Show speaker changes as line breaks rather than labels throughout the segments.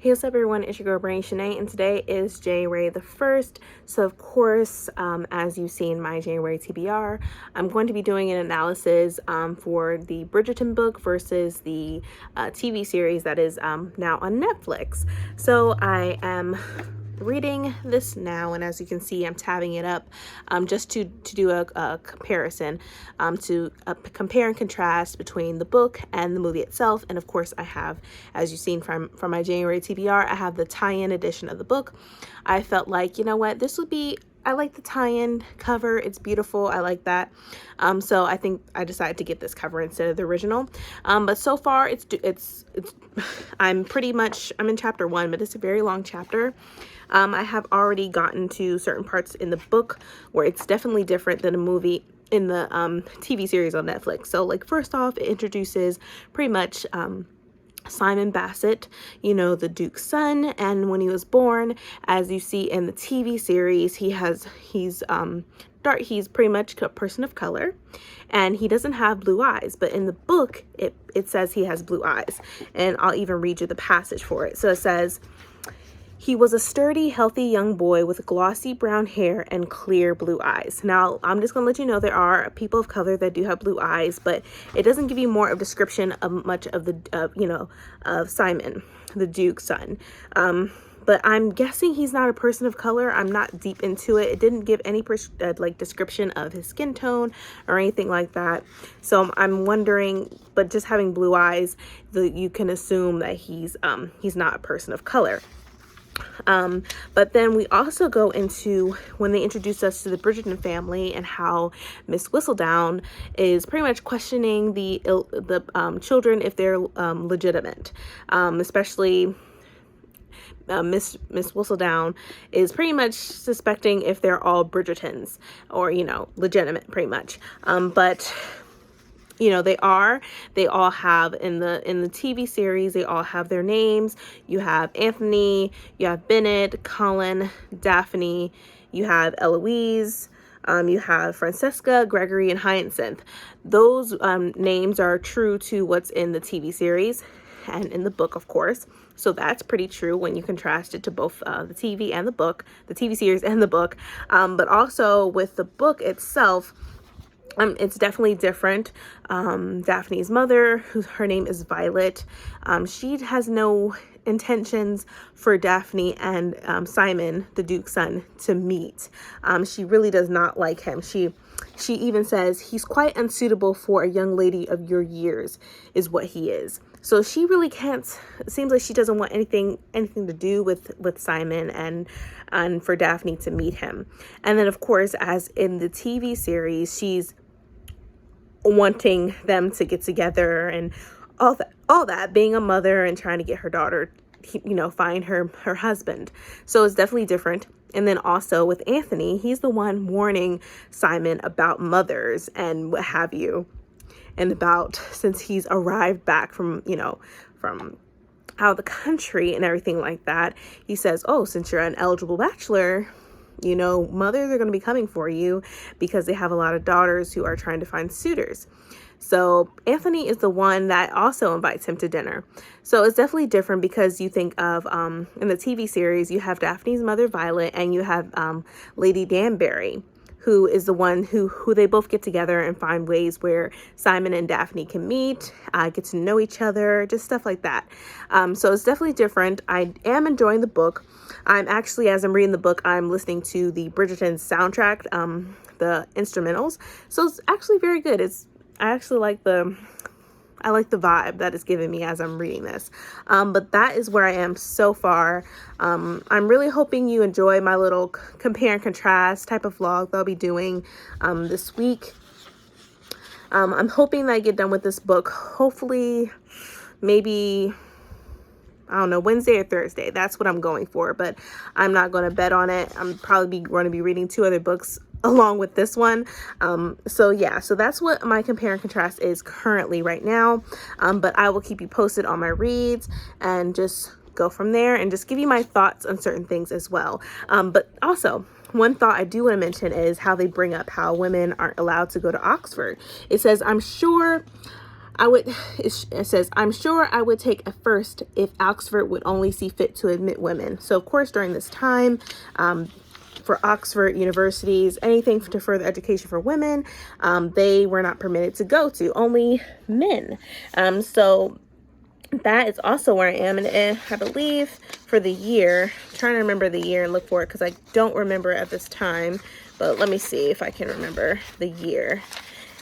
Hey, what's up everyone, it's your girl Brain Shanae, and today is January the 1st. So of course, as you see in my January TBR, I'm going to be doing an analysis for the Bridgerton book versus the TV series that is now on Netflix. So I am reading this now, and as you can see, I'm tabbing it up just to do a comparison, to compare and contrast between the book and the movie itself. And of course, I have, as you've seen from my January TBR, I have the tie-in edition of the book. I felt like, you know what, this would be, I like the tie-in cover. It's beautiful. I like that. So I think I decided to get this cover instead of the original. But so far it's I'm in chapter 1, but it's a very long chapter. I have already gotten to certain parts in the book where it's definitely different than a movie in the TV series on Netflix. So like, first off, it introduces pretty much Simon Bassett, you know, the Duke's son, and when he was born, as you see in the TV series, he's pretty much a person of color, and he doesn't have blue eyes, but in the book it says he has blue eyes, and I'll even read you the passage for it. So it says, "He was a sturdy, healthy young boy with glossy brown hair and clear blue eyes." Now, I'm just going to let you know there are people of color that do have blue eyes, but it doesn't give you more of a description of much of of Simon, the Duke's son. But I'm guessing he's not a person of color. I'm not deep into it. It didn't give any description of his skin tone or anything like that. So I'm wondering, but just having blue eyes, you can assume that he's not a person of color. But then we also go into when they introduce us to the Bridgerton family and how Miss Whistledown is pretty much questioning the children if they're legitimate, especially Miss Whistledown is pretty much suspecting if they're all Bridgertons or, you know, legitimate pretty much. But you know, they all have in the TV series, they all have their names. You have Anthony, you have Bennett, Colin, Daphne, you have Eloise, you have Francesca, Gregory, and Hyacinth. Those names are true to what's in the TV series and in the book, of course. So that's pretty true when you contrast it to both the TV and the book, the TV series and the book. But also with the book itself, it's definitely different. Daphne's mother, her name is Violet, she has no intentions for Daphne and Simon, the Duke's son, to meet. She really does not like him. She even says he's quite unsuitable for a young lady of your years, is what he is. So she really can't, it seems like she doesn't want anything to do with Simon and for Daphne to meet him. And then of course, as in the TV series, she's wanting them to get together and all that, being a mother and trying to get her daughter, you know, find her husband. So it's definitely different. And then also with Anthony, he's the one warning Simon about mothers and what have you, and about, since he's arrived back from out of the country and everything like that, he says, oh, since you're an eligible bachelor, you know, mothers are going to be coming for you because they have a lot of daughters who are trying to find suitors. So Anthony is the one that also invites him to dinner. So it's definitely different because you think of, in the TV series, you have Daphne's mother, Violet, and you have Lady Danbury, who is the one who they both get together and find ways where Simon and Daphne can meet, get to know each other, just stuff like that. So it's definitely different. I am enjoying the book. I'm actually, as I'm reading the book, I'm listening to the Bridgerton soundtrack, the instrumentals. So it's actually very good. I actually like the vibe that it's giving me as I'm reading this. But that is where I am so far. I'm really hoping you enjoy my little compare and contrast type of vlog that I'll be doing this week. I'm hoping that I get done with this book, hopefully maybe, I don't know, Wednesday or Thursday. That's what I'm going for, but I'm not going to bet on it. I'm probably going to be reading 2 other books along with this one. So yeah, so that's what my compare and contrast is currently right now. But I will keep you posted on my reads and just go from there and just give you my thoughts on certain things as well. But also, one thought I do want to mention is how they bring up how women aren't allowed to go to Oxford. It says, I'm sure it says, I'm sure I would take a first if Oxford would only see fit to admit women. So of course, during this time, for Oxford universities, anything to further education for women, they were not permitted to go to, only men. So that is also where I am. And I believe for the year, I'm trying to remember the year and look for it because I don't remember at this time, but let me see if I can remember the year.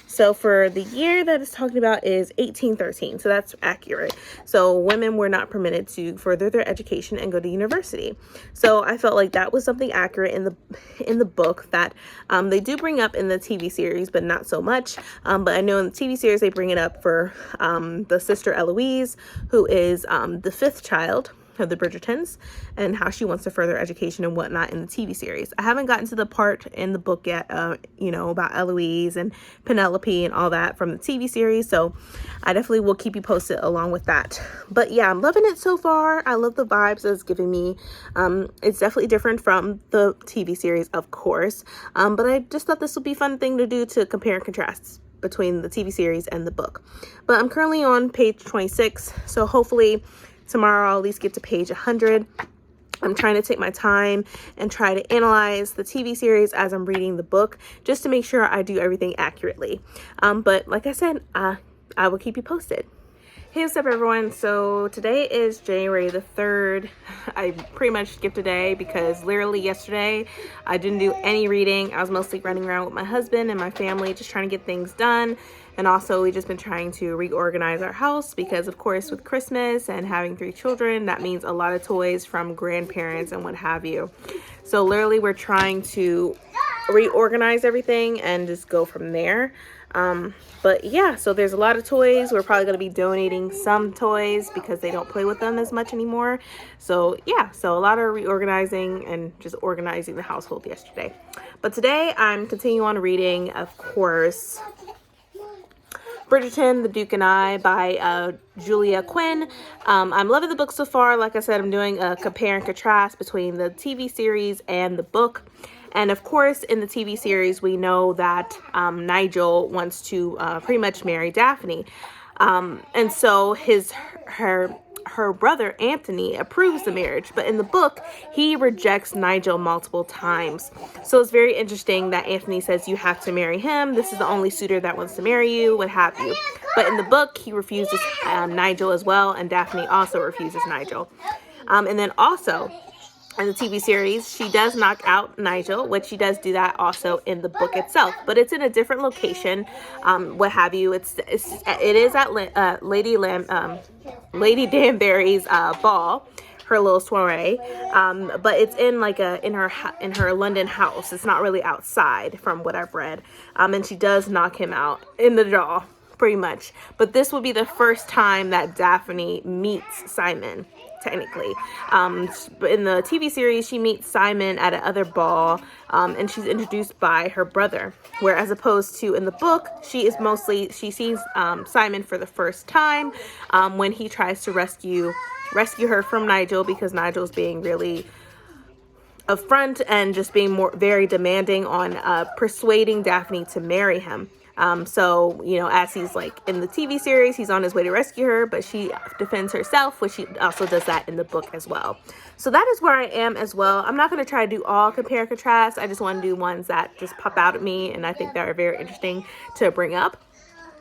So for the year that it's talking about is 1813. So that's accurate. So women were not permitted to further their education and go to university. So I felt like that was something accurate in the book that they do bring up in the TV series, but not so much. But I know in the TV series, they bring it up for the sister Eloise, who is the fifth child of the Bridgertons, and how she wants to further education and whatnot in the TV series. I haven't gotten to the part in the book yet, about Eloise and Penelope and all that from the TV series. So I definitely will keep you posted along with that. But yeah, I'm loving it so far. I love the vibes that it's giving me. It's definitely different from the TV series, of course. But I just thought this would be a fun thing to do to compare and contrast between the TV series and the book. But I'm currently on page 26. So hopefully tomorrow I'll at least get to page 100. I'm trying to take my time and try to analyze the TV series as I'm reading the book, just to make sure I do everything accurately. But like I said, I will keep you posted. Hey, what's up everyone? So today is January the 3rd. I pretty much skipped a day because literally yesterday I didn't do any reading. I was mostly running around with my husband and my family, just trying to get things done. And also we've just been trying to reorganize our house because of course with Christmas and having 3 children, that means a lot of toys from grandparents and what have you. So literally we're trying to reorganize everything and just go from there. But yeah, so there's a lot of toys. We're probably going to be donating some toys because they don't play with them as much anymore. So yeah, so a lot of reorganizing and just organizing the household yesterday. But today I'm continuing on reading, of course, Bridgerton, The Duke and I by Julia Quinn. I'm loving the book so far. Like I said, I'm doing a compare and contrast between the TV series and the book. And of course, in the TV series, we know that Nigel wants to pretty much marry Daphne. And so her brother Anthony approves the marriage, but in the book he rejects Nigel multiple times. So it's very interesting that Anthony says you have to marry him, this is the only suitor that wants to marry you, what have you. But in the book he refuses Nigel as well, and Daphne also refuses Nigel. And then also in the TV series, she does knock out Nigel, which she does do that also in the book itself, but it's in a different location, what have you. It is at Lady Danbury's ball, her little soiree, but it's in like in her London house. It's not really outside from what I've read, and she does knock him out in the jaw pretty much. But this will be the first time that Daphne meets Simon. Technically, in the TV series, she meets Simon at another ball, and she's introduced by her brother. Whereas opposed to in the book, she sees Simon for the first time when he tries to rescue her from Nigel, because Nigel's being really upfront and just being very demanding on persuading Daphne to marry him. So, as he's like in the TV series, he's on his way to rescue her, but she defends herself, which she also does that in the book as well. So that is where I am as well. I'm not going to try to do all compare and contrast. I just want to do ones that just pop out at me, and I think that are very interesting to bring up.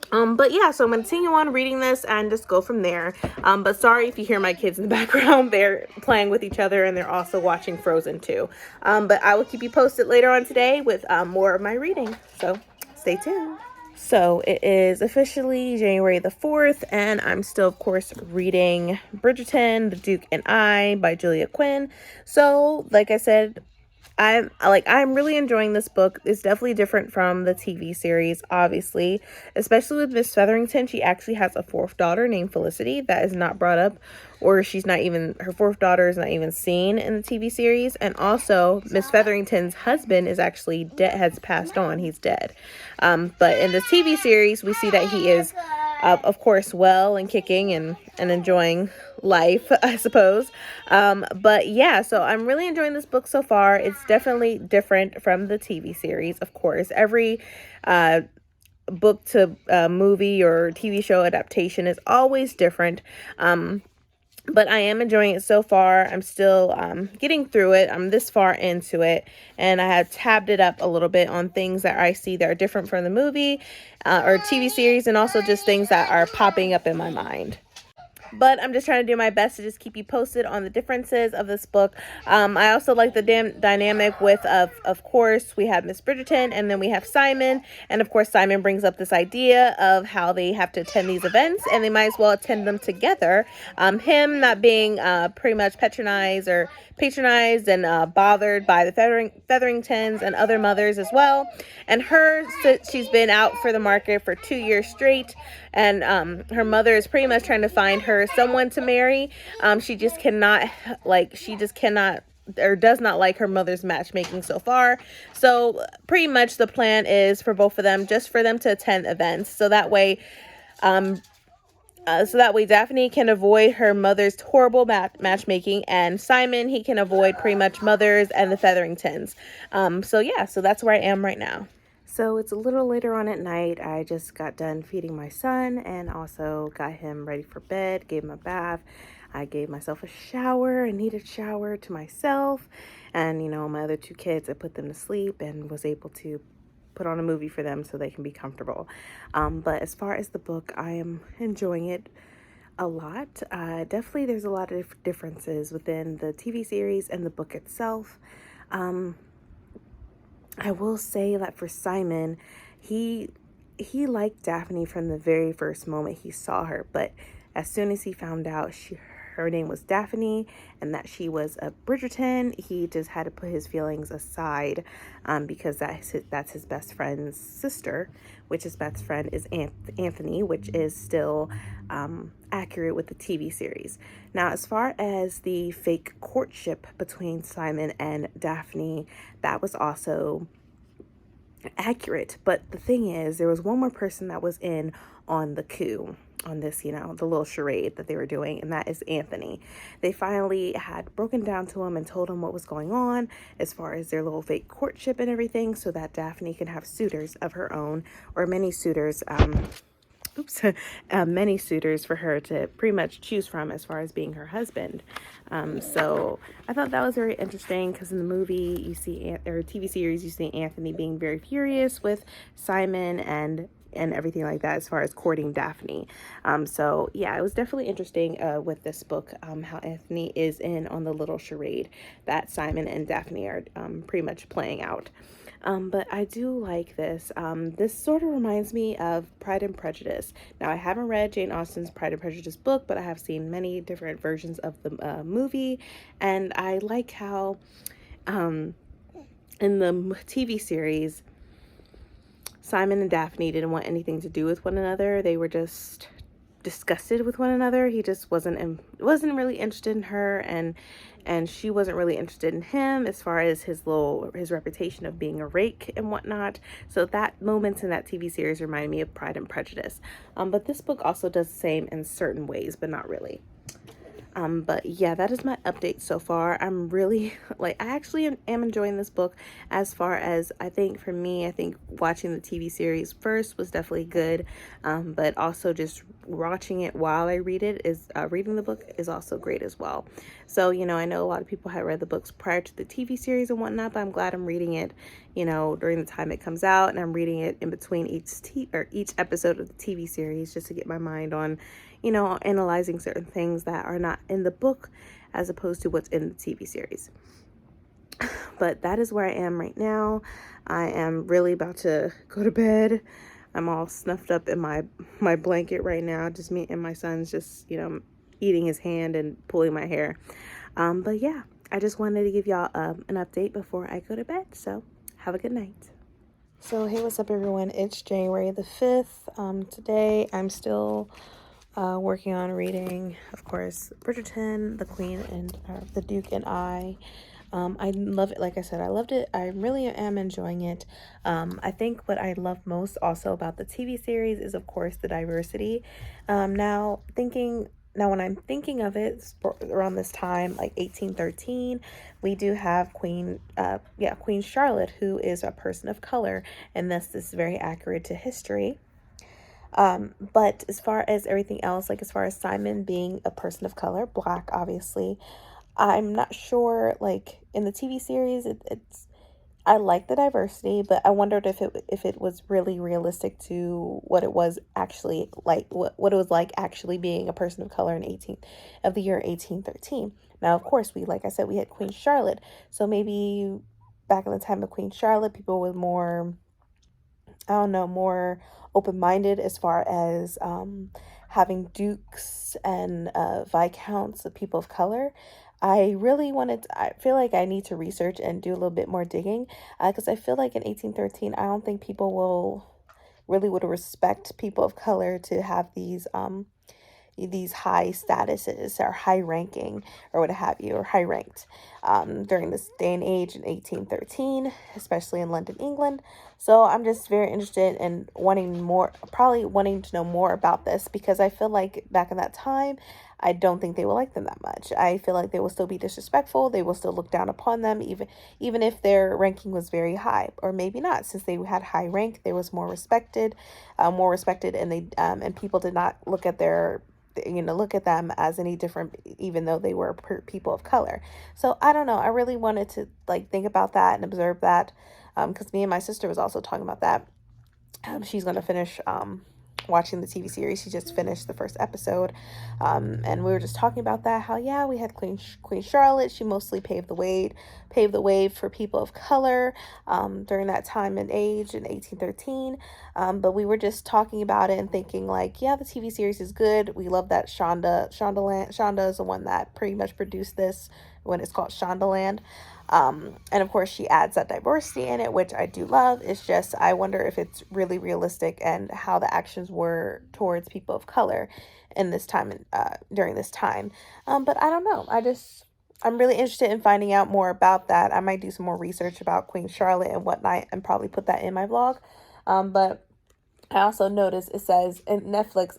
But yeah, so I'm going to continue on reading this and just go from there. But sorry if you hear my kids in the background. They're playing with each other and they're also watching Frozen 2. But I will keep you posted later on today with more of my reading. So stay tuned. So it is officially January the 4th, and I'm still, of course, reading Bridgerton, The Duke and I by Julia Quinn. So, like I said, I'm really enjoying this book. It's definitely different from the TV series, obviously, especially with Miss Featherington. She actually has a 4th daughter named Felicity that is not brought up, or her 4th daughter is not even seen in the TV series. And also Miss Featherington's husband is actually dead, has passed on. He's dead. But in the TV series, we see that he is, of course, well and kicking and enjoying life, I suppose. But yeah, so I'm really enjoying this book so far. It's definitely different from the TV series, of course. Every book to movie or TV show adaptation is always different. But I am enjoying it so far. I'm still getting through it. I'm this far into it, and I have tabbed it up a little bit on things that I see that are different from the movie or TV series, and also just things that are popping up in my mind. But I'm just trying to do my best to just keep you posted on the differences of this book. I also like the dynamic with, of course, we have Miss Bridgerton, and then we have Simon. And of course, Simon brings up this idea of how they have to attend these events, and they might as well attend them together. Him not being pretty much patronized and bothered by the Featheringtons and other mothers as well. And her, she's been out for the market for 2 years straight, and her mother is pretty much trying to find her someone to marry. She just cannot or does not like her mother's matchmaking so far. So pretty much the plan is for both of them, just for them to attend events, so that way Daphne can avoid her mother's horrible matchmaking, and Simon, he can avoid pretty much mothers and the Featheringtons. So that's where I am right now. So it's a little later on at night. I just got done feeding my son and also got him ready for bed, gave him a bath. I gave myself a shower, a needed shower to myself. And, my other 2 kids, I put them to sleep and was able to put on a movie for them so they can be comfortable. But as far as the book, I am enjoying it a lot. Definitely there's a lot of differences within the TV series and the book itself. I will say that for Simon, he liked Daphne from the very first moment he saw her, but as soon as he found out her name was Daphne and that she was a Bridgerton, he just had to put his feelings aside, because that's his best friend's sister, which his best friend is Anthony, which is still accurate with the TV series. Now, as far as the fake courtship between Simon and Daphne, that was also accurate. But the thing is, there was one more person that was in on the coup, on this, the little charade that they were doing, and that is Anthony. They finally had broken down to him and told him what was going on as far as their little fake courtship and everything, so that Daphne can have suitors of her own, or many suitors, many suitors for her to pretty much choose from as far as being her husband. So I thought that was very interesting, because in the movie or TV series, you see Anthony being very furious with Simon and everything like that as far as courting Daphne. So yeah, it was definitely interesting with this book, how Anthony is in on the little charade that Simon and Daphne are pretty much playing out. But I do like this. This sort of reminds me of Pride and Prejudice. Now, I haven't read Jane Austen's Pride and Prejudice book, but I have seen many different versions of the movie, and I like how in the TV series, Simon and Daphne didn't want anything to do with one another. They were just disgusted with one another. He just wasn't really interested in her, and she wasn't really interested in him as far as his reputation of being a rake and whatnot. So that moments in that TV series remind me of Pride and Prejudice. But this book also does the same in certain ways, but not really. But yeah, that is my update so far. I'm really, I actually am enjoying this book. As far as, I think watching the TV series first was definitely good. But also just watching it while I reading the book is also great as well. So, I know a lot of people had read the books prior to the TV series and whatnot, but I'm glad I'm reading it, during the time it comes out, and I'm reading it in between each episode of the TV series, just to get my mind on, analyzing certain things that are not in the book as opposed to what's in the TV series. But that is where I am right now. I am really about to go to bed. I'm all snuffed up in my blanket right now. Just me and my son's just, eating his hand and pulling my hair. But yeah, I just wanted to give y'all an update before I go to bed. So have a good night. So hey, what's up everyone? It's January the 5th. Today I'm still working on reading, of course, Bridgerton, The Queen and The Duke and I love it. Like I said, I loved it. I really am enjoying it. I think what I love most also about the TV series is, of course, the diversity. Now, thinking Now, when I'm thinking of it, around this time, like 1813, we do have Queen Charlotte, who is a person of color, and this is very accurate to history. But as far as everything else, like as far as Simon being a person of color, black, obviously, I'm not sure. Like in the TV series, it's I like the diversity, but I wondered if it was really realistic to what it was actually like, what it was like actually being a person of color in 18 of the year 1813. Now, of course, like I said, we had Queen Charlotte, so maybe back in the time of Queen Charlotte, people were more, I don't know, more open minded as far as having dukes and viscounts of people of color. I feel like I need to research and do a little bit more digging because I feel like in 1813, I don't think people will really would respect people of color to have these high statuses or high ranking or what have you, or high ranked during this day and age in 1813, especially in London, England. So I'm just very interested in probably wanting to know more about this because I feel like back in that time, I don't think they will like them that much. I feel like they will still be disrespectful. They will still look down upon them, even if their ranking was very high, or maybe not. Since they had high rank, they was more respected, and and people did not look at them as any different, even though they were people of color. So I don't know. I really wanted to like think about that and observe that, because me and my sister was also talking about that. She's going to finish watching the TV series. She just finished the first episode, and we were just talking about that. How we had Queen Charlotte. She mostly paved the way for people of color during that time and age in 1813. But we were just talking about it and thinking like, the TV series is good. We love that Shonda is the one that pretty much produced this when it's called Shondaland. And of course she adds that diversity in it, which I do love. It's just, I wonder if it's really realistic and how the actions were towards people of color in this time, during this time. But I don't know. I'm really interested in finding out more about that. I might do some more research about Queen Charlotte and whatnot and probably put that in my vlog. But I also noticed it says in Netflix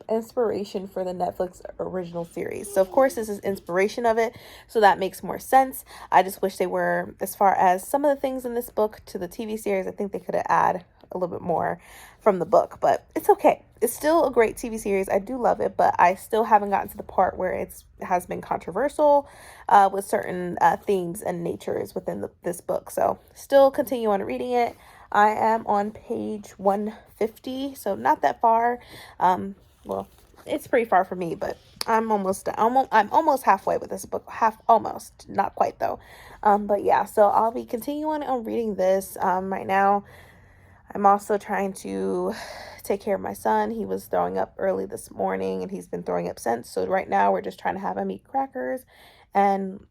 inspiration for the Netflix original series. So of course this is inspiration of it, so that makes more sense. I just wish they were, as far as some of the things in this book to the TV series, I think they could have added a little bit more from the book, but it's okay. It's still a great TV series. I do love it, but I still haven't gotten to the part where it has been controversial with certain themes and natures within this book. So still continue on reading it. I am on page 150, so not that far. Well, it's pretty far for me, but I'm almost halfway with this book. Almost, not quite though. But yeah, so I'll be continuing on reading this. Right now, I'm also trying to take care of my son. He was throwing up early this morning, and he's been throwing up since. So right now, we're just trying to have him eat crackers and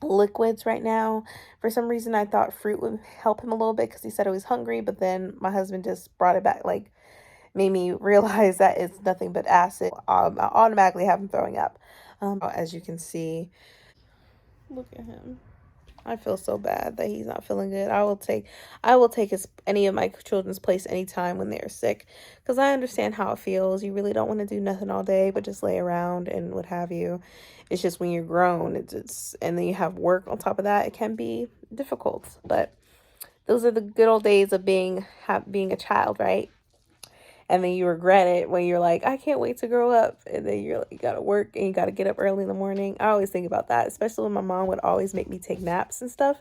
liquids right now. For some reason, I thought fruit would help him a little bit because he said he was hungry, but then my husband just brought it back, like made me realize that it's nothing but acid. I automatically have him throwing up. As you can see, look at him. I feel so bad that he's not feeling good. I will take any of my children's place anytime when they're sick, because I understand how it feels. You really don't want to do nothing all day but just lay around and what have you. It's just when you're grown, and then you have work on top of that, it can be difficult. But those are the good old days of being a child, right? And then you regret it when you're like, I can't wait to grow up. And then you gotta work and you gotta get up early in the morning. I always think about that, especially when my mom would always make me take naps and stuff.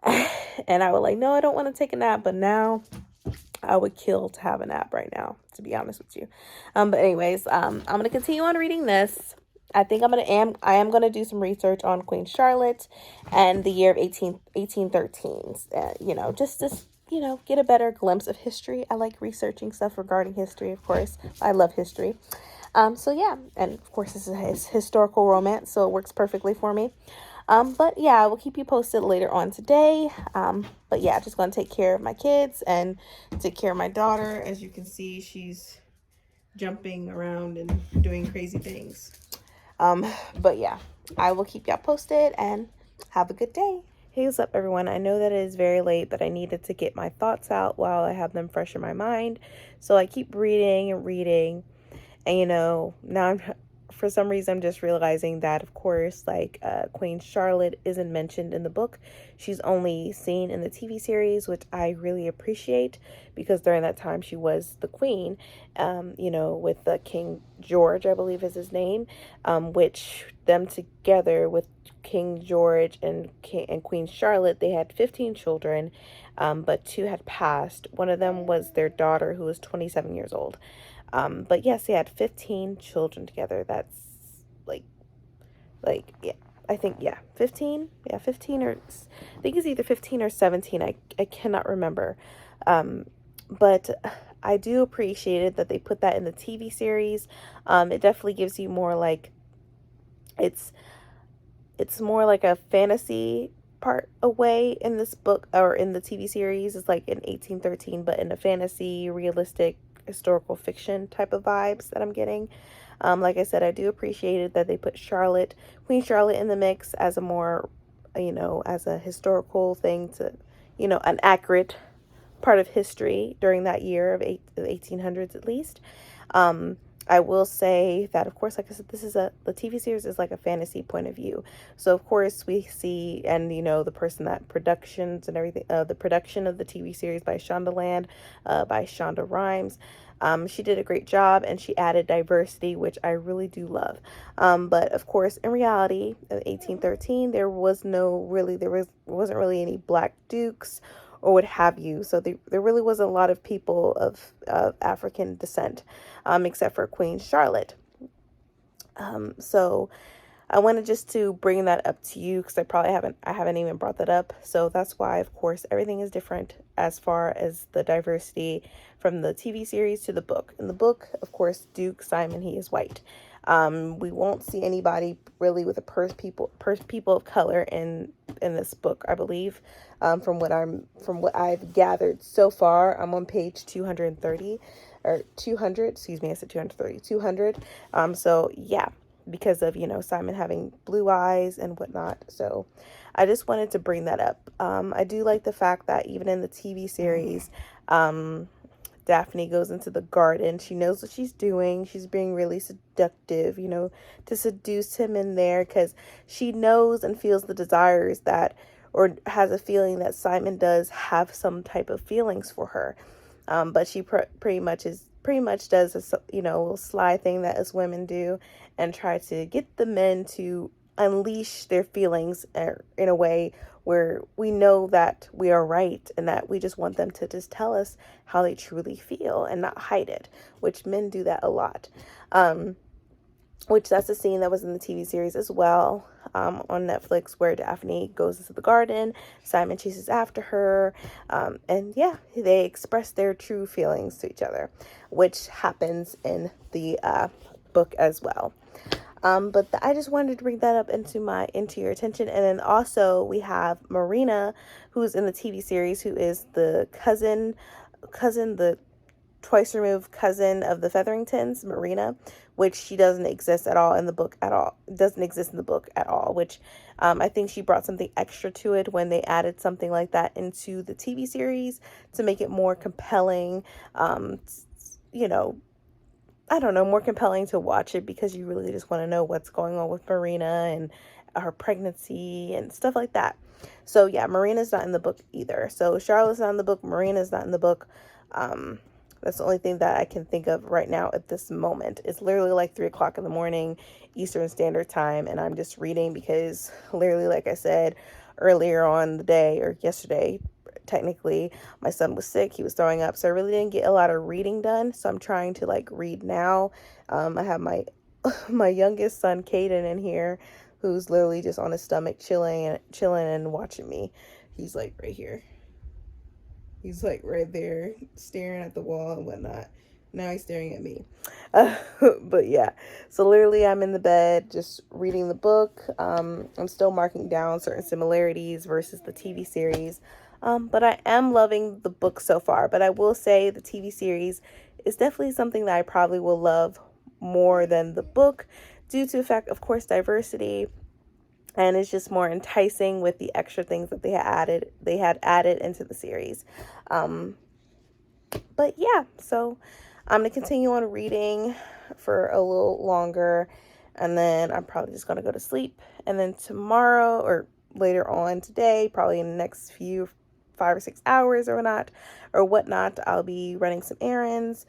And I would like, no, I don't want to take a nap. But now I would kill to have a nap right now, to be honest with you. But anyways, I'm going to continue on reading this. I think I am going to do some research on Queen Charlotte and the year of 1813. Just to, get a better glimpse of history. I like researching stuff regarding history, of course. I love history. So yeah, and of course this is historical romance, so it works perfectly for me. But yeah, I will keep you posted later on today. But yeah, just going to take care of my kids and take care of my daughter. As you can see, she's jumping around and doing crazy things. But yeah, I will keep y'all posted and have a good day. Hey, what's up, everyone? I know that it is very late, but I needed to get my thoughts out while I have them fresh in my mind. So I keep reading and reading. And, now I'm for some reason, I'm just realizing that, of course, like Queen Charlotte isn't mentioned in the book. She's only seen in the TV series, which I really appreciate, because during that time she was the queen, with King George, I believe is his name, which them together with King George and Queen Charlotte, they had 15 children, but 2 had passed. One of them was their daughter, who was 27 years old. But yes, they had 15 children together. That's yeah, I think, yeah, 15. Yeah, 15, or I think it's either 15 or 17. I cannot remember. But I do appreciate it that they put that in the TV series. It definitely gives you more like, it's more like a fantasy part away in this book, or in the TV series. It's like in 1813, but in a fantasy, realistic, historical fiction type of vibes that I'm getting. Like I said, I do appreciate it that they put Queen Charlotte in the mix as a more, as a historical thing to, an accurate part of history during that year of the 1800s at least. I will say that, of course, like I said, the TV series is like a fantasy point of view. So, of course, we see, and, the person that productions and everything, the production of the TV series by Shonda Land, by Shonda Rhimes. She did a great job, and she added diversity, which I really do love. But of course, in reality, in 1813, there wasn't really any black dukes or what have you. So there really wasn't a lot of people of African descent, except for Queen Charlotte. So I wanted just to bring that up to you, because I haven't even brought that up. So that's why, of course, everything is different as far as the diversity from the TV series to the book. In the book, of course, Duke Simon, he is white. We won't see anybody really with people of color in this book, I believe. From what I've gathered so far. I'm on page 230 or 200. Excuse me, I said 230. 200. So yeah, because of Simon having blue eyes and whatnot. So I just wanted to bring that up. I do like the fact that even in the TV series, Daphne goes into the garden. She knows what she's doing. She's being really seductive, to seduce him in there, because she knows and feels the desires that, or has a feeling that Simon does have some type of feelings for her. But she pretty much does a little sly thing that us women do, and try to get the men to unleash their feelings in a way where we know that we are right, and that we just want them to just tell us how they truly feel and not hide it, which men do that a lot. Which that's a scene that was in the TV series as well, on Netflix, where Daphne goes into the garden, Simon chases after her, and yeah, they express their true feelings to each other, which happens in the book as well. But I just wanted to bring that up into your attention. And then also we have Marina, who's in the TV series, who is the the twice removed cousin of the Featheringtons, Marina, which she doesn't exist at all in the book at all. Doesn't exist in the book at all, which I think she brought something extra to it when they added something like that into the TV series to make it more compelling, I don't know, more compelling to watch it, because you really just want to know what's going on with Marina and her pregnancy and stuff like that. So yeah, Marina's not in the book either. So Charlotte's not in the book, Marina's not in the book. That's the only thing that I can think of right now at this moment. It's literally like 3 o'clock in the morning, Eastern Standard Time, and I'm just reading because literally, like I said earlier on the day, or yesterday, technically, my son was sick. He was throwing up, so I really didn't get a lot of reading done. So I'm trying to read now. I have my my youngest son, Caden, in here, who's literally just on his stomach, chilling and watching me. He's like right here. He's like right there, staring at the wall and whatnot. Now he's staring at me. But yeah, so literally I'm in the bed just reading the book. I'm still marking down certain similarities versus the TV series. But I am loving the book so far. But I will say the TV series is definitely something that I probably will love more than the book, due to the fact, of course, diversity. And it's just more enticing with the extra things that they had added into the series. But yeah, so I'm going to continue on reading for a little longer. and then I'm probably just gonna go to sleep. And then tomorrow or later on today, probably in the next 5 or 6 hours or whatnot, I'll be running some errands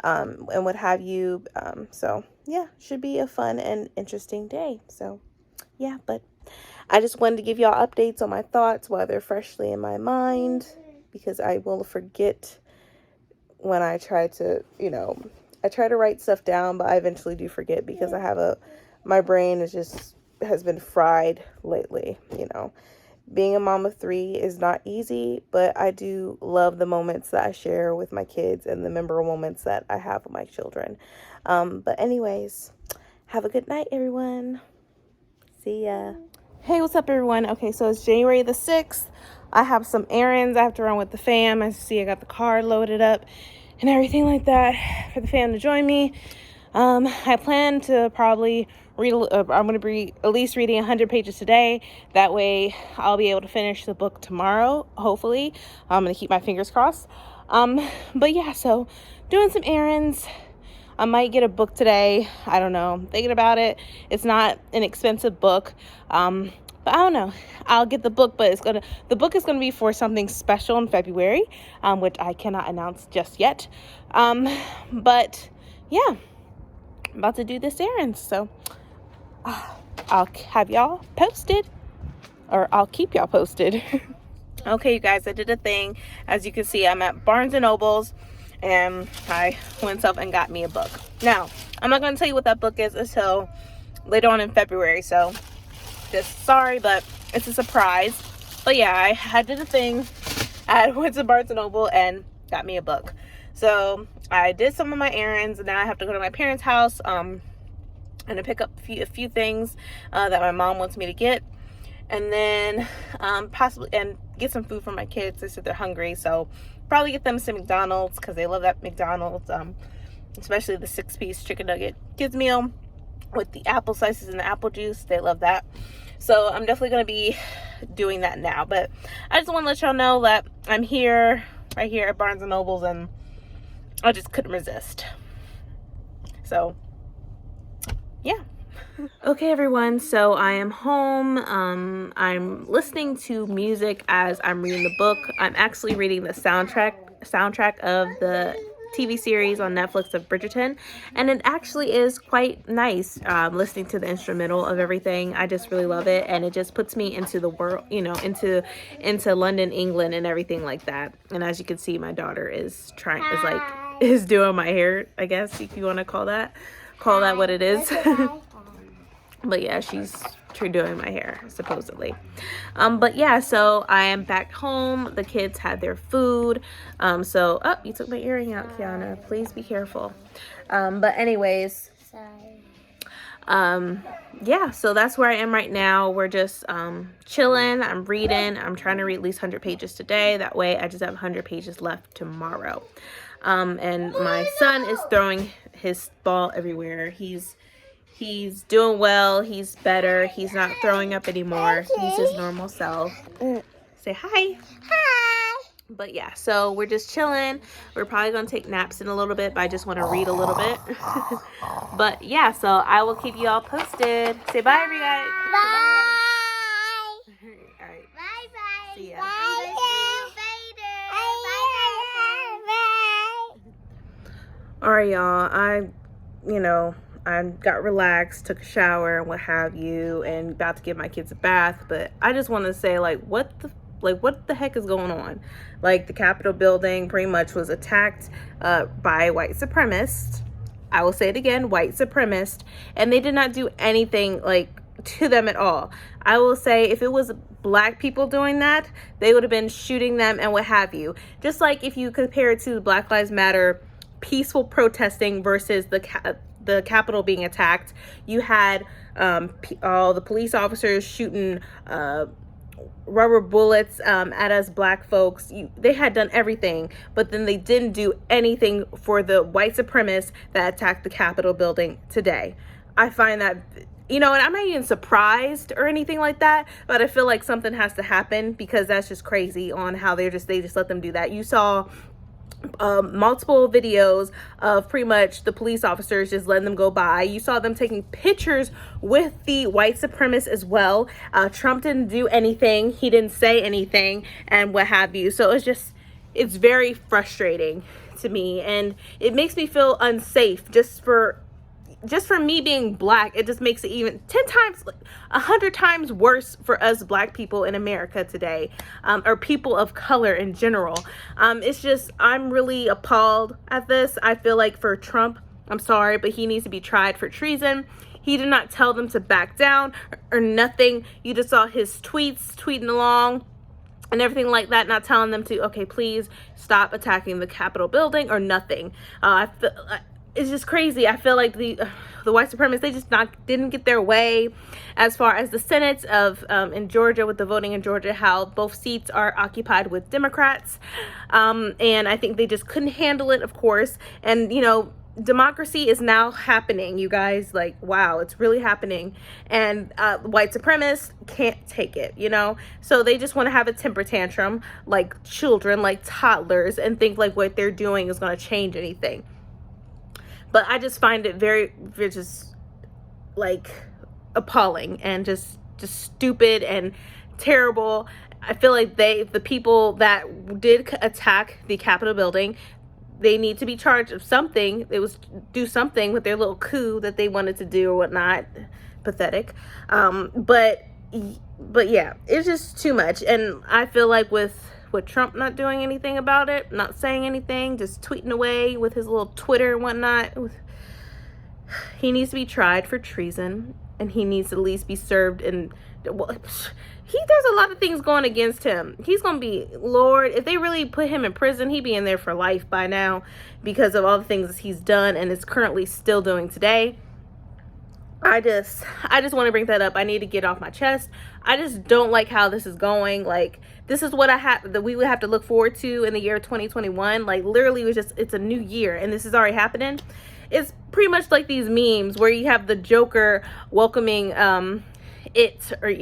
and what have you. So yeah, should be a fun and interesting day. So yeah, but I just wanted to give y'all updates on my thoughts while they're freshly in my mind, because I will forget when I try to, I try to write stuff down, but I eventually do forget because my brain has been fried lately. Being a mom of 3 is not easy, but I do love the moments that I share with my kids and the memorable moments that I have with my children. But anyways, have a good night, everyone. See ya. Hey, what's up, everyone? Okay, so it's January the 6th. I have some errands I have to run with the fam. As you see, I got the car loaded up and everything like that for the fam to join me. I plan to probably read, I'm going to be at least reading 100 pages today. That way I'll be able to finish the book tomorrow, hopefully. I'm going to keep my fingers crossed. But yeah, so doing some errands. I might get a book today. I don't know. I'm thinking about it. It's not an expensive book. But I don't know. I'll get the book, but the book is gonna be for something special in February, which I cannot announce just yet. But yeah, I'm about to do this errand. So I'll have y'all posted, or I'll keep y'all posted. Okay, you guys, I did a thing. As you can see, I'm at Barnes and Nobles, and I went up and got me a book. Now, I'm not going to tell you what that book is until later on in February, so just sorry, but it's a surprise. But yeah, I did a thing. I went to Barnes and Noble and got me a book. So I did some of my errands, and now I have to go to my parents' house and to pick up a few things that my mom wants me to get, and then possibly get some food for my kids. They said they're hungry, so probably get them some McDonald's because they love that McDonald's, especially the 6-piece chicken nugget kids meal with the apple slices and the apple juice. They love that. So I'm definitely going to be doing that now. But I just want to let y'all know that I'm right here at Barnes & Noble's, and I just couldn't resist. So yeah. Okay, everyone, so I am home. I'm listening to music as I'm reading the book. I'm actually reading the soundtrack of the TV series on Netflix of Bridgerton, and it actually is quite nice listening to the instrumental of everything. I just really love it, and it just puts me into the world, into London, England, and everything like that. And as you can see, my daughter is doing my hair, I guess, if you want to call that what it is. But yeah, she's doing my hair, supposedly. But yeah, so I am back home. The kids had their food. So, you took my earring out, Kiana. Please be careful. But anyways. Sorry. Yeah, so that's where I am right now. We're just chilling. I'm reading. I'm trying to read at least 100 pages today. That way I just have 100 pages left tomorrow. And my son is throwing his ball everywhere. He's doing well. He's better. He's not throwing up anymore. He's his normal self. Say hi. Hi. But yeah, so we're just chilling. We're probably going to take naps in a little bit, but I just want to read a little bit. But yeah, so I will keep you all posted. Say bye, everybody.
Bye.
All right.
Bye.
See ya.
Bye.
All right, y'all. I got relaxed, took a shower and what have you, and about to give my kids a bath. But I just want to say, what the heck is going on? The Capitol building pretty much was attacked by white supremacists. I will say it again, white supremacists, and they did not do anything to them at all. I will say if it was black people doing that, they would have been shooting them and what have you. Just like if you compare it to the Black Lives Matter peaceful protesting versus the Capitol being attacked, you had all the police officers shooting rubber bullets at us black folks. They had done everything, but then they didn't do anything for the white supremacists that attacked the Capitol building today. I find that, and I'm not even surprised or anything like that, but I feel like something has to happen because that's just crazy on how they just let them do that. You saw multiple videos of pretty much the police officers just letting them go by. You saw them taking pictures with the white supremacists as well. Trump didn't do anything. He didn't say anything and what have you. So it's very frustrating to me, and it makes me feel unsafe just for me being black. It just makes it even 10 times, 100 times worse for us black people in America today, or people of color in general. It's just, I'm really appalled at this. I feel like for Trump, I'm sorry, but he needs to be tried for treason. He did not tell them to back down or nothing. You just saw his tweeting along and everything like that, not telling them to, okay, please stop attacking the Capitol building or nothing. It's just crazy. I feel like the white supremacists, they just didn't get their way as far as the Senate of in Georgia, with the voting in Georgia, how both seats are occupied with Democrats, and I think they just couldn't handle it, of course. And democracy is now happening, you guys. Like, wow, it's really happening, and white supremacists can't take it, so they just want to have a temper tantrum like children, like toddlers, and think like what they're doing is going to change anything. But I just find it very just like appalling and just stupid and terrible. I feel like the people that did attack the Capitol building, they need to be charged of something. They was do something with their little coup that they wanted to do or whatnot. Pathetic. But yeah, it's just too much. And I feel like with Trump not doing anything about it, not saying anything, just tweeting away with his little Twitter and whatnot, he needs to be tried for treason, and he needs to at least be served. And there's a lot of things going against him. He's gonna be, Lord, if they really put him in prison, he'd be in there for life by now because of all the things he's done and is currently still doing today. I just want to bring that up. I need to get off my chest. I just don't like how this is going. Like, this is what we would have to look forward to in the year 2021. Like, literally, it's a new year, and this is already happening. It's pretty much like these memes where you have the Joker welcoming it, or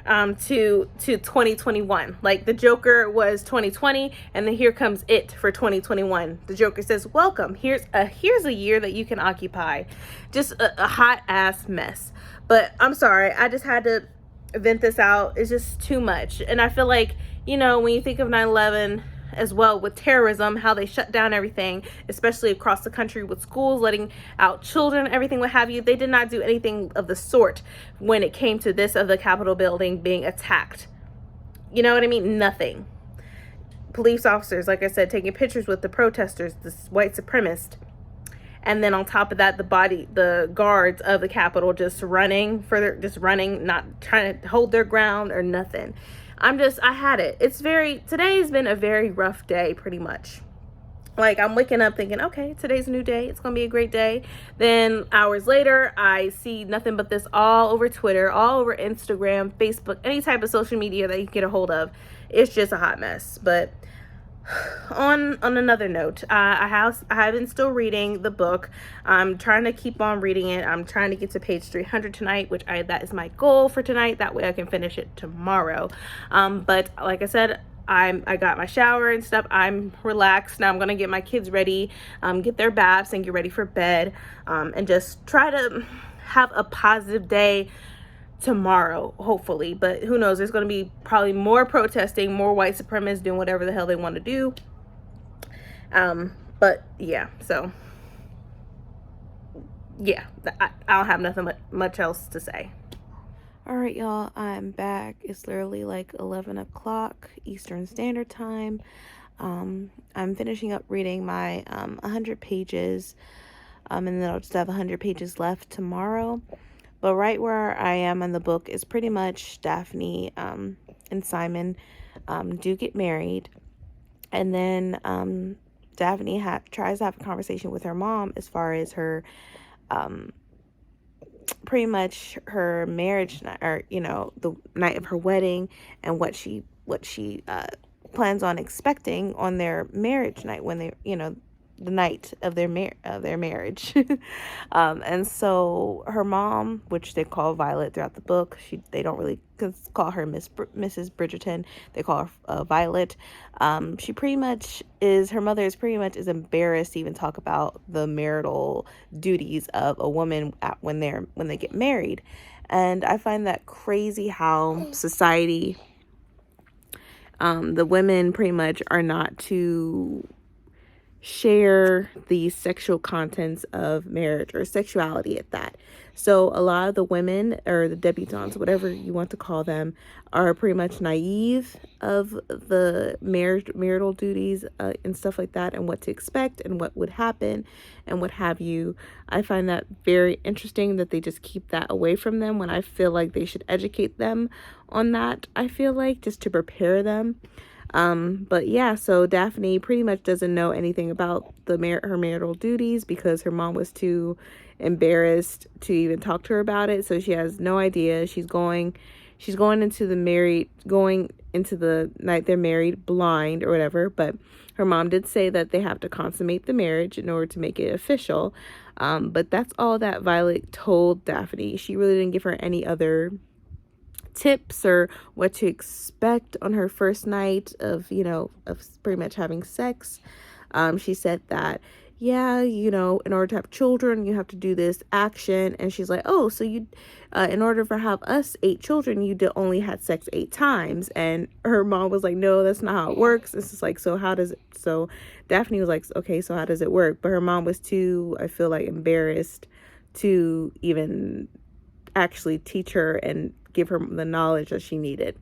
to 2021. Like, the Joker was 2020, and then here comes it for 2021. The Joker says, welcome, here's a year that you can occupy. Just a hot ass mess. But I'm sorry, I just had to vent this out. It's just too much. And I feel like, when you think of 9/11 as well, with terrorism, how they shut down everything, especially across the country with schools letting out children, everything, what have you, they did not do anything of the sort when it came to this of the Capitol building being attacked. You know what I mean? Nothing. Police officers, like I said, taking pictures with the protesters, this white supremacist, and then on top of that, the guards of the Capitol just running, not trying to hold their ground or nothing. I had it. Today's been a very rough day, pretty much. Like, I'm waking up thinking, okay, today's a new day. It's going to be a great day. Then hours later, I see nothing but this all over Twitter, all over Instagram, Facebook, any type of social media that you can get a hold of. It's just a hot mess. But on another note, I have been still reading the book. I'm trying to keep on reading it. I'm trying to get to page 300 tonight, that is my goal for tonight. That way I can finish it tomorrow. But like I said, I got my shower and stuff. I'm relaxed now. I'm gonna get my kids ready, get their baths, and get ready for bed, and just try to have a positive day tomorrow, hopefully. But who knows, there's going to be probably more protesting, more white supremacists doing whatever the hell they want to do. But yeah, so yeah, I don't have nothing much else to say. All right, y'all, I'm back. It's literally like 11 o'clock Eastern Standard Time. I'm finishing up reading my 100 pages, and then I'll just have 100 pages left tomorrow. But right where I am in the book is pretty much Daphne and Simon do get married. And then Daphne tries to have a conversation with her mom as far as her, pretty much her marriage night, or, the night of her wedding, and what she plans on expecting on their marriage night when they, the night of their marriage. And so her mom, which they call Violet throughout the book, they don't really call her Mrs. Bridgerton. They call her Violet. She pretty much is, her mother is pretty much is embarrassed to even talk about the marital duties of a woman when they get married. And I find that crazy how society, the women pretty much are not to share the sexual contents of marriage, or sexuality at that. So a lot of the women, or the debutantes, whatever you want to call them, are pretty much naive of the marital duties, and stuff like that, and what to expect and what would happen and what have you. I find that very interesting that they just keep that away from them, when I feel like they should educate them on that, I feel like, just to prepare them. But yeah, so Daphne pretty much doesn't know anything about her marital duties, because her mom was too embarrassed to even talk to her about it. So she has no idea. She's going into the night they're married blind or whatever. But her mom did say that they have to consummate the marriage in order to make it official. But that's all that Violet told Daphne. She really didn't give her any other tips or what to expect on her first night of pretty much having sex. She said that, yeah, in order to have children, you have to do this action. And she's like, oh, so you, in order for have us 8 children, you only had sex 8 times. And her mom was like, no, that's not how it works. It's just like, so Daphne was like, okay, so how does it work? But her mom was too, I feel like, embarrassed to even actually teach her and give her the knowledge that she needed.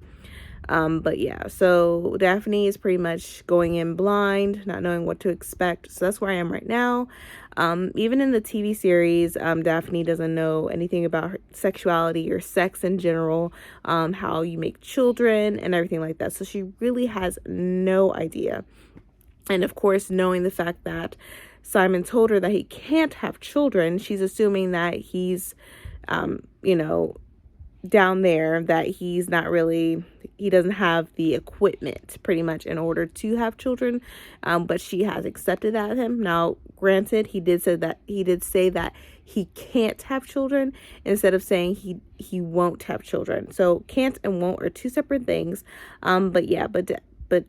But yeah, so Daphne is pretty much going in blind, not knowing what to expect. So that's where I am right now. Even in the TV series, Daphne doesn't know anything about her sexuality or sex in general, how you make children and everything like that. So she really has no idea. And of course, knowing the fact that Simon told her that he can't have children, she's assuming that he's, down there, that he doesn't have the equipment pretty much in order to have children. But she has accepted that of him. Now, granted, he did say that he can't have children, instead of saying he won't have children. So can't and won't are 2 separate things. But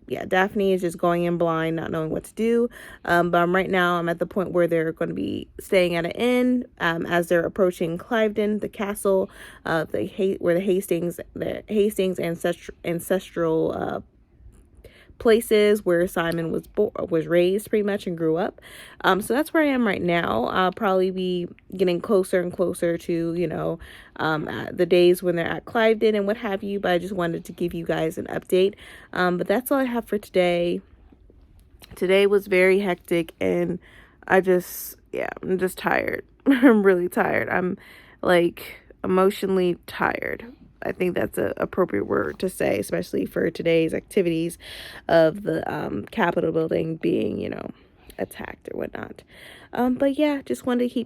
yeah, Daphne is just going in blind, not knowing what to do. But right now I'm at the point where they're going to be staying at an inn, as they're approaching Cliveden, the castle, where the Hastings ancestral places where Simon was raised pretty much and grew up. So that's where I am right now. I'll probably be getting closer and closer to, the days when they're at Cliveden and what have you, but I just wanted to give you guys an update. But that's all I have for today. Today was very hectic, and I'm just tired. I'm really tired. I'm like emotionally tired. I think that's an appropriate word to say, especially for today's activities of the Capitol building being, attacked or whatnot. But yeah, just wanted to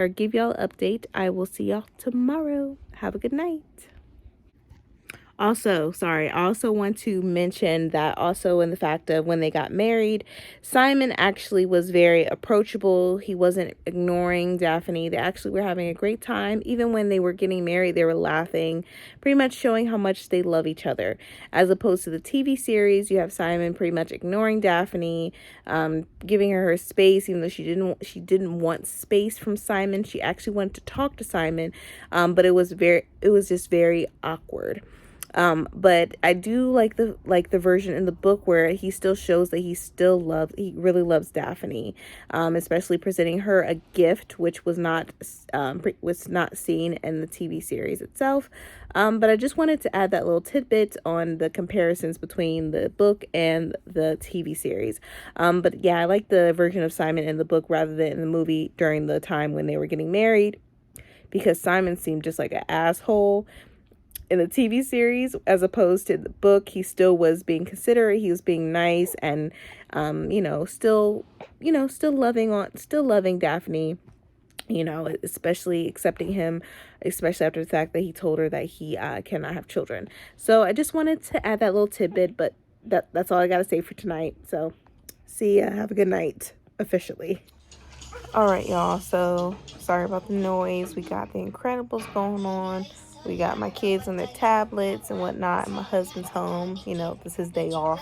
give y'all an update. I will see y'all tomorrow. Have a good night. Also, sorry, I also want to mention that also in the fact of when they got married, Simon actually was very approachable. He wasn't ignoring Daphne. They actually were having a great time. Even when they were getting married, they were laughing, pretty much showing how much they love each other. As opposed to the TV series, you have Simon pretty much ignoring Daphne, giving her space, even though she didn't want space from Simon. She actually wanted to talk to Simon, but it was just very awkward. But I do like the version in the book where he still shows that he really loves Daphne, especially presenting her a gift, which was not seen in the TV series itself. But I just wanted to add that little tidbit on the comparisons between the book and the TV series. But yeah, I like the version of Simon in the book rather than in the movie during the time when they were getting married, because Simon seemed just like an asshole in the TV series. As opposed to the book, he still was being considerate, he was being nice, and still loving Daphne, especially accepting him, especially after the fact that he told her that he cannot have children. So I just wanted to add that little tidbit, but that's all I gotta say for tonight. So see ya, have a good night officially. All right, y'all, so sorry about the noise. We got The Incredibles going on. We got my kids on their tablets and whatnot. My husband's home. You know, this is his day off.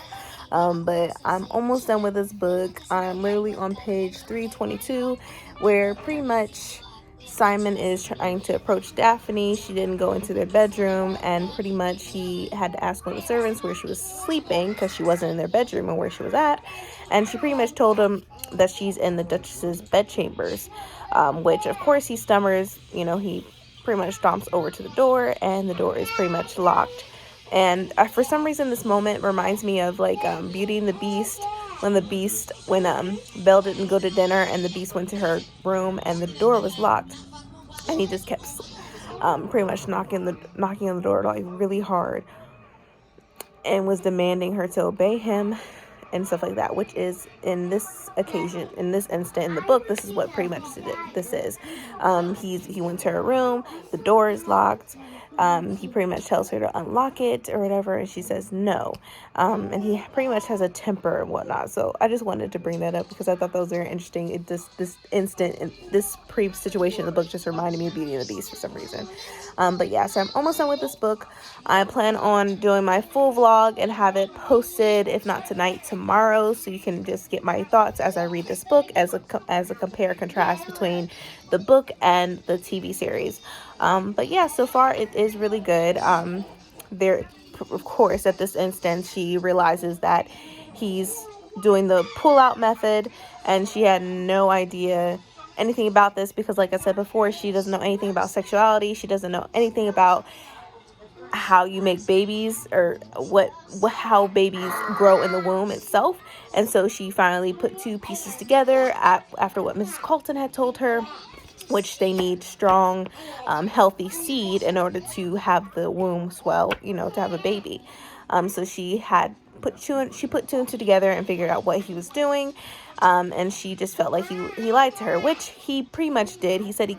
But I'm almost done with this book. I'm literally on page 322, where pretty much Simon is trying to approach Daphne. She didn't go into their bedroom, and pretty much he had to ask one of the servants where she was sleeping because she wasn't in their bedroom and where she was at. And she pretty much told him that she's in the Duchess's bedchambers, which of course he stammers. You know, he pretty much stomps over to the door, and the door is pretty much locked. And for some reason, this moment reminds me of like Beauty and the Beast, when Belle didn't go to dinner and the Beast went to her room and the door was locked, and he just kept pretty much knocking on the door like really hard, and was demanding her to obey him and stuff like that, which is in this instant in the book, this is what pretty much this is. He went to her room, the door is locked. He pretty much tells her to unlock it or whatever, and she says no. And he pretty much has a temper and whatnot. So I just wanted to bring that up because I thought that was very interesting. This instant and this situation in the book just reminded me of Beauty and the Beast for some reason. But yeah, so I'm almost done with this book. I plan on doing my full vlog and have it posted, if not tonight, tomorrow, so you can just get my thoughts as I read this book, as a compare contrast between the book and the TV series. But yeah, so far it is really good. There, of course, at this instance, she realizes that he's doing the pull-out method, and she had no idea anything about this because, like I said before, she doesn't know anything about sexuality. She doesn't know anything about how you make babies or how babies grow in the womb itself. And so she finally put two pieces together after what Mrs. Colton had told her, which they need strong, healthy seed in order to have the womb swell, to have a baby. So she put two and two together and figured out what he was doing. And she just felt like he lied to her, which he pretty much did. He said he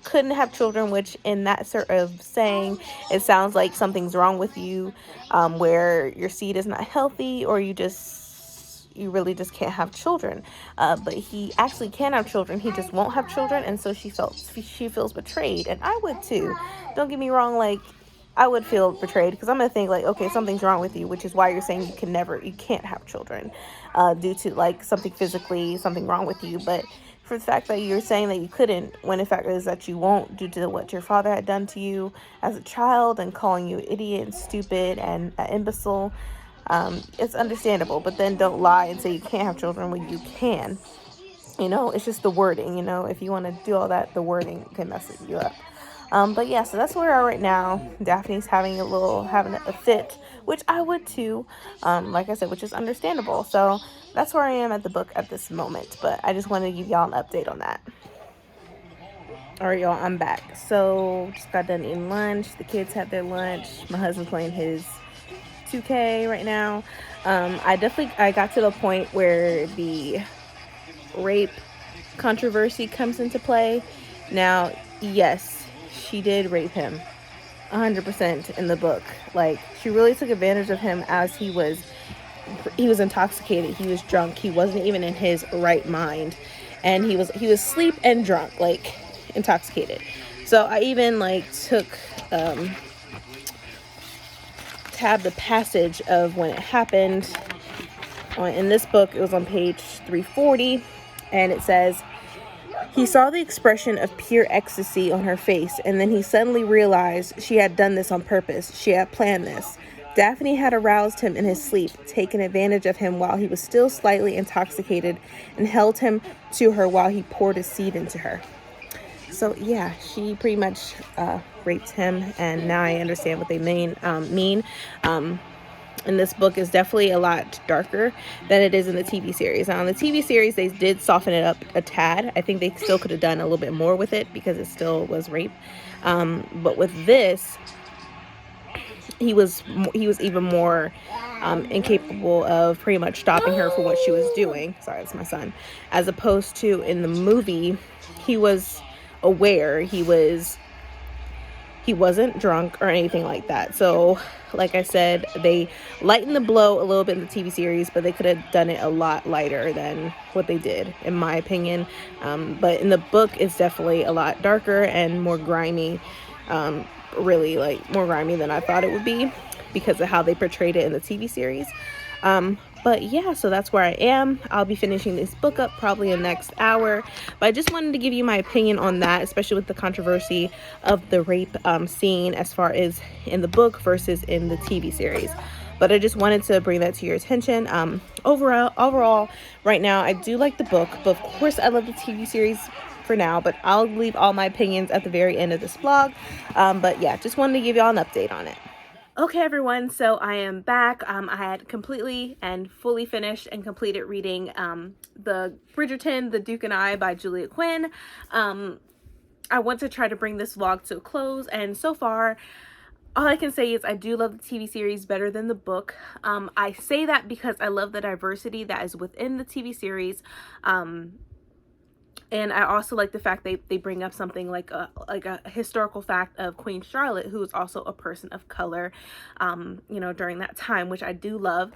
couldn't have children, which in that sort of saying, it sounds like something's wrong with you, where your seed is not healthy, or you really just can't have children. But he actually can have children. He just won't have children. And so she feels betrayed. And I would too. Don't get me wrong. Like, I would feel betrayed because I'm going to think like, okay, something's wrong with you, which is why you're saying you can't have children, due to like something wrong with you. But for the fact that you're saying that you couldn't, when in fact is that you won't, due to what your father had done to you as a child and calling you idiot and stupid and an imbecile, it's understandable. But then don't lie and say you can't have children when you can. It's just the wording. If you want to do all that, the wording can mess you up. But yeah, so that's where we are right now. Daphne's having a fit, which I would too, like I said, which is understandable. So that's where I am at the book at this moment. But I just wanted to give y'all an update on that. All right, y'all, I'm back. So just got done eating lunch. The kids had their lunch. My husband's playing his 2K right now. I got to the point where the rape controversy comes into play. Now, yes, she did rape him 100% in the book. Like, she really took advantage of him as he was intoxicated. He was drunk. He wasn't even in his right mind. And he was asleep and drunk, like intoxicated. So I even took tabbed the passage of when it happened. In this book, it was on page 340, and it says, he saw the expression of pure ecstasy on her face, and then he suddenly realized she had done this on purpose. She had planned this. Daphne had aroused him in his sleep, taken advantage of him while he was still slightly intoxicated, and held him to her while he poured his seed into her. So yeah, she pretty much raped him, and now I understand what they mean. In this book is definitely a lot darker than it is in the TV series. Now, in the TV series, they did soften it up a tad. I think they still could have done a little bit more with it because it still was rape. But with this, he was even more incapable of pretty much stopping her for what she was doing. Sorry, that's my son. As opposed to in the movie, he was aware. He wasn't drunk or anything like that. So, like I said, they lightened the blow a little bit in the TV series, but they could have done it a lot lighter than what they did, in my opinion. But in the book, it's definitely a lot darker and more grimy. really like more grimy than I thought it would be because of how they portrayed it in the TV series. But yeah, so that's where I am. I'll be finishing this book up probably in the next hour. But I just wanted to give you my opinion on that, especially with the controversy of the rape scene as far as in the book versus in the TV series. But I just wanted to bring that to your attention. Overall, right now, I do like the book. But of course, I love the TV series for now. But I'll leave all my opinions at the very end of this vlog. But yeah, just wanted to give y'all an update on it. Okay, everyone, so I am back. I had completely and fully finished and completed reading the Bridgerton, The Duke and I by Julia Quinn. I want to try to bring this vlog to a close, and so far, all I can say is I do love the TV series better than the book. I say that because I love the diversity that is within the TV series. And I also like the fact they bring up something like a historical fact of Queen Charlotte, who is also a person of color, you know, during that time, which I do love.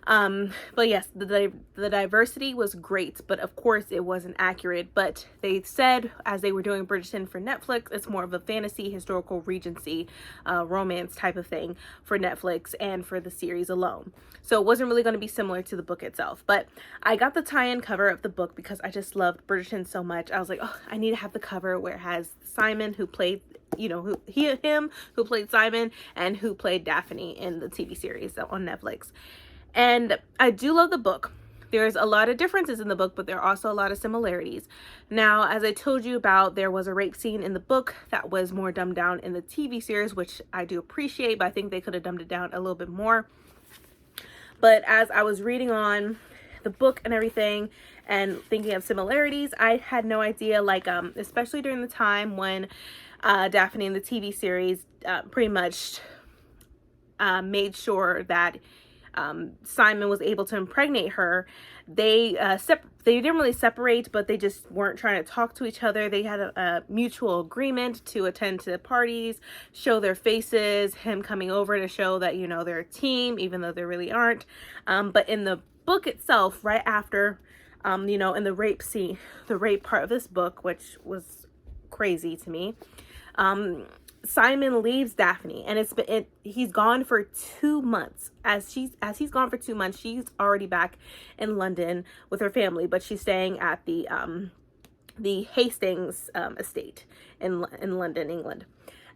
But yes, the diversity was great, but of course it wasn't accurate. But they said, as they were doing Bridgerton for Netflix, it's more of a fantasy, historical, Regency, romance type of thing for Netflix and for the series alone. So it wasn't really going to be similar to the book itself. But I got the tie-in cover of the book because I just loved Bridgerton so much. I was like, oh, I need to have the cover where it has Simon, who played, you know, who played Simon and who played Daphne in the TV series on Netflix. And I do love the book. There's a lot of differences in the book, but there are also a lot of similarities. Now, as I told you about, there was a rape scene in the book that was more dumbed down in the TV series, which I do appreciate, but I think they could have dumbed it down a little bit more. But as I was reading on the book and everything and thinking of similarities, I had no idea, like, especially during the time when Daphne in the TV series pretty much made sure that Simon was able to impregnate her. They didn't really separate, but they just weren't trying to talk to each other. They had a mutual agreement to attend to the parties, show their faces, him coming over to show that, you know, they're a team, even though they really aren't. But in the book itself, right after, you know, in the rape scene, the rape part of this book, which was crazy to me, Simon leaves Daphne, and he's gone for 2 months. As he's gone for 2 months, she's already back in London with her family, but she's staying at the Hastings estate in London, England.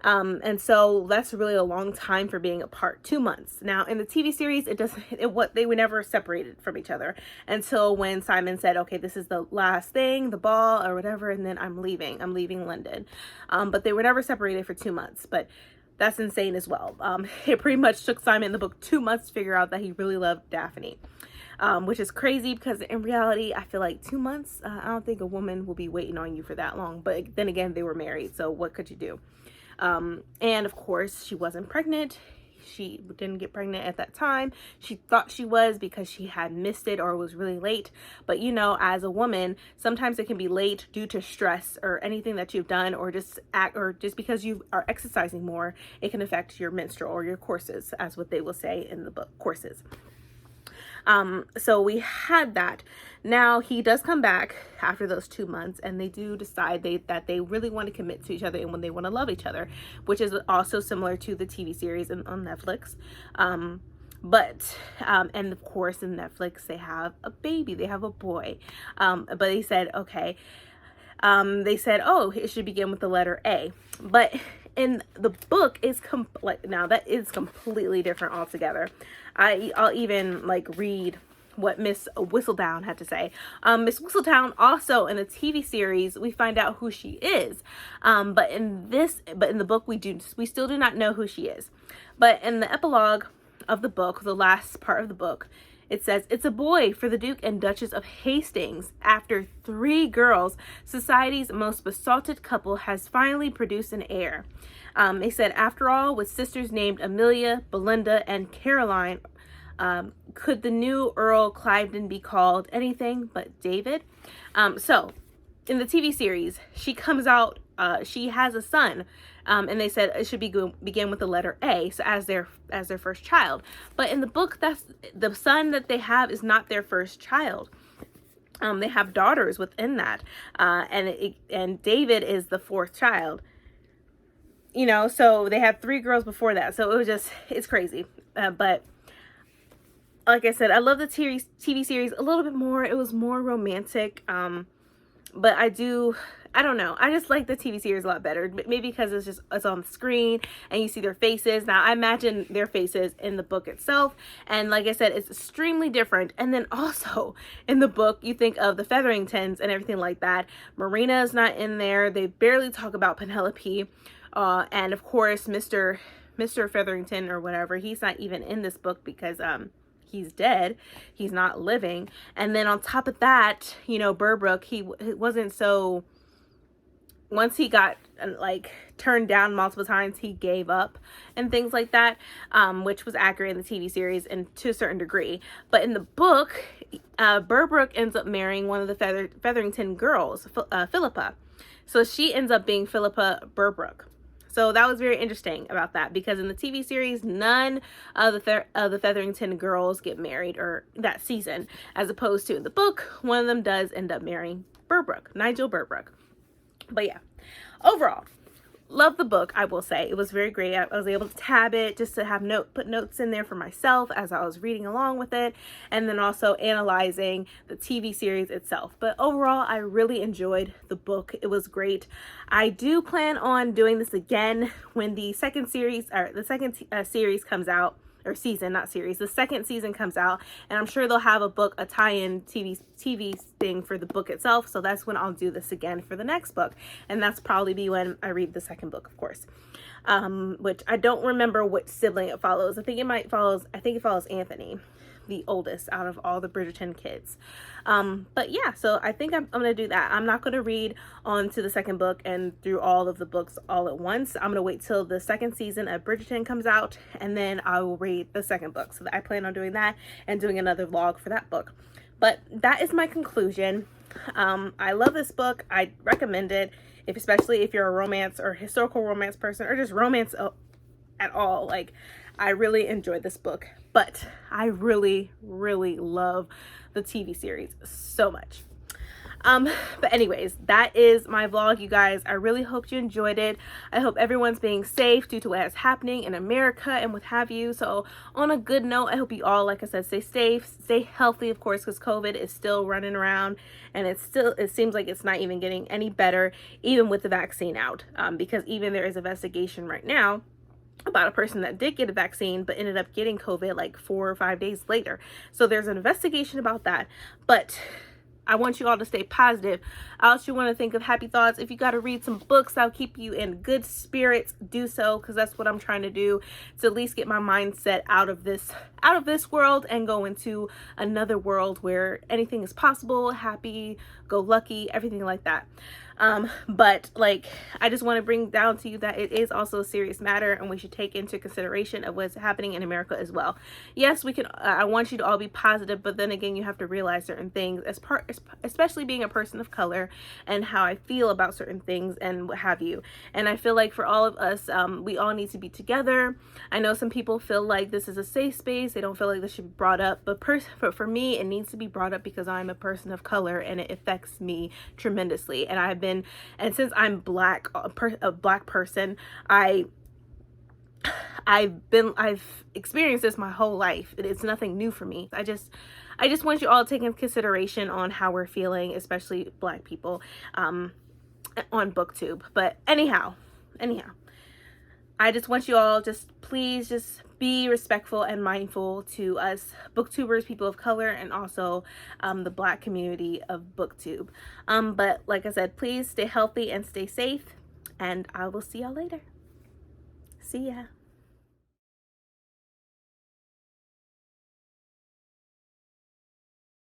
And so that's really a long time for being apart, 2 months. Now in the TV series, they were never separated from each other until when Simon said, okay, this is the last thing, the ball or whatever, and then I'm leaving London. But they were never separated for 2 months, but that's insane as well. It pretty much took Simon in the book 2 months to figure out that he really loved Daphne. Which is crazy because in reality, I feel like 2 months, I don't think a woman will be waiting on you for that long. But then again, they were married, so what could you do? And of course, she wasn't pregnant. She didn't get pregnant at that time. She thought she was because she had missed it or was really late. But you know, as a woman, sometimes it can be late due to stress or anything that you've done, or just because you are exercising more, it can affect your menstrual or your courses, as what they will say in the book, courses. So we had that. Now he does come back after those 2 months, and they do decide that they really want to commit to each other and when they want to love each other, which is also similar to the TV series on Netflix. And of course in Netflix they have a baby, they have a boy. But they said, okay, oh, it should begin with the letter A. But in the book is now that is completely different altogether. I'll even like read what Miss Whistledown had to say. Miss Whistledown, also in the TV series, we find out who she is. But in the book, we still do not know who she is. But in the epilogue of the book, the last part of the book, it says, it's a boy for the Duke and Duchess of Hastings. After 3 girls, society's most besotted couple has finally produced an heir. They said, after all, with sisters named Amelia, Belinda, and Caroline, could the new Earl Cliveden be called anything but David? So, in the TV series, she comes out, she has a son, and they said it should begin with the letter A, so as their first child. But in the book, that's the son that they have is not their first child. They have daughters within that, and David is the 4th child. you know, so they had 3 girls before that. So it was just, it's crazy. But like I said, I love the TV series a little bit more. It was more romantic. But I don't know. I just like the TV series a lot better. Maybe because it's on the screen and you see their faces. Now, I imagine their faces in the book itself. And like I said, it's extremely different. And then also in the book, you think of the Featheringtons and everything like that. Marina is not in there. They barely talk about Penelope. And of course, Mr. Featherington or whatever, he's not even in this book because he's dead. He's not living. And then on top of that, you know, Burbrook, he wasn't so, once he got like turned down multiple times, he gave up and things like that, which was accurate in the TV series and to a certain degree. But in the book, Burbrook ends up marrying one of the Featherington girls, Philippa. So she ends up being Philippa Burbrook. So that was very interesting about that, because in the TV series, none of the Featherington girls get married or that season, as opposed to in the book, one of them does end up marrying Burbrook, Nigel Burbrook. But yeah, overall, love the book. I will say it was very great. I was able to tab it just to have put notes in there for myself as I was reading along with it, and then also analyzing the TV series itself. But overall, I really enjoyed the book. It was great. I do plan on doing this again when the second series series comes out. Or season, not series. The second season comes out, and I'm sure they'll have a tie-in TV thing for the book itself. So that's when I'll do this again for the next book, and that's probably be when I read the second book, of course. Which I don't remember which sibling it follows. I think it follows Anthony, the oldest out of all the Bridgerton kids. But yeah, so I think I'm gonna do that. I'm not gonna read on to the second book and through all of the books all at once. I'm gonna wait till the second season of Bridgerton comes out, and then I will read the second book. So I plan on doing that and doing another vlog for that book. But that is my conclusion. I love this book. I recommend it, especially if you're a romance or historical romance person, or just romance at all. Like, I really enjoyed this book, but I really, really love the TV series so much. But anyways, that is my vlog, you guys. I really hope you enjoyed it. I hope everyone's being safe due to what is happening in America and what have you. So on a good note, I hope you all, like I said, stay safe, stay healthy, of course, because COVID is still running around, and it seems like it's not even getting any better, even with the vaccine out, because even there is an investigation right now about a person that did get a vaccine but ended up getting COVID like 4 or 5 days later. So there's an investigation about that. But I want you all to stay positive. I also want to think of happy thoughts. If you got to read some books that'll keep you in good spirits, do so, because that's what I'm trying to do, to at least get my mindset out of this world and go into another world where anything is possible, happy, go lucky, everything like that. But like, I just want to bring down to you that it is also a serious matter, and we should take into consideration of what's happening in America as well. Yes, we can, I want you to all be positive, but then again, you have to realize certain things especially being a person of color, and how I feel about certain things and what have you. And I feel like for all of us, we all need to be together. I know some people feel like this is a safe space. They don't feel like this should be brought up, but for me, it needs to be brought up because I'm a person of color and it affects me tremendously. And since I'm black, a black person, I've experienced this my whole life. It's nothing new for me. I just want you all to take into consideration on how we're feeling, especially black people, on BookTube. But anyhow, I just want you all please be respectful and mindful to us booktubers, people of color, and also the black community of BookTube. But like I said, please stay healthy and stay safe, and I will see y'all later. See ya.